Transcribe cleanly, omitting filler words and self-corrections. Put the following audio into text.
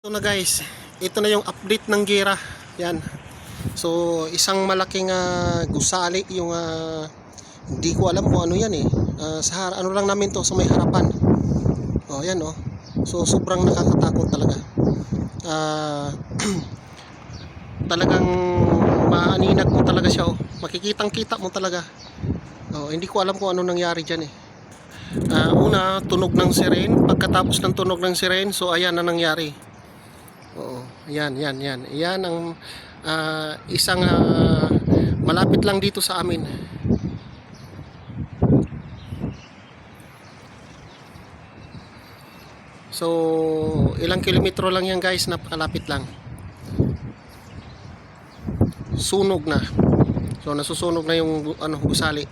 Ito na guys, ito na yung update ng Gira. Yan. So isang malaking gusali yung hindi ko alam kung ano yan eh. Ano lang namin to sa may harapan. Oh, yan oh. So sobrang nakakatakot talaga. Talagang maaninag mo talaga siya oh. Makikitang-kita mo talaga. Oh, hindi ko alam kung ano nangyari diyan eh. Una, tunog ng siren. Pagkatapos ng tunog ng siren, so ayan na nangyari. Oo, yan. Yan ang isang malapit lang dito sa amin. So, ilang kilometro lang yan guys, napakalapit lang. Sunog na. So, nasusunog na yung gusali.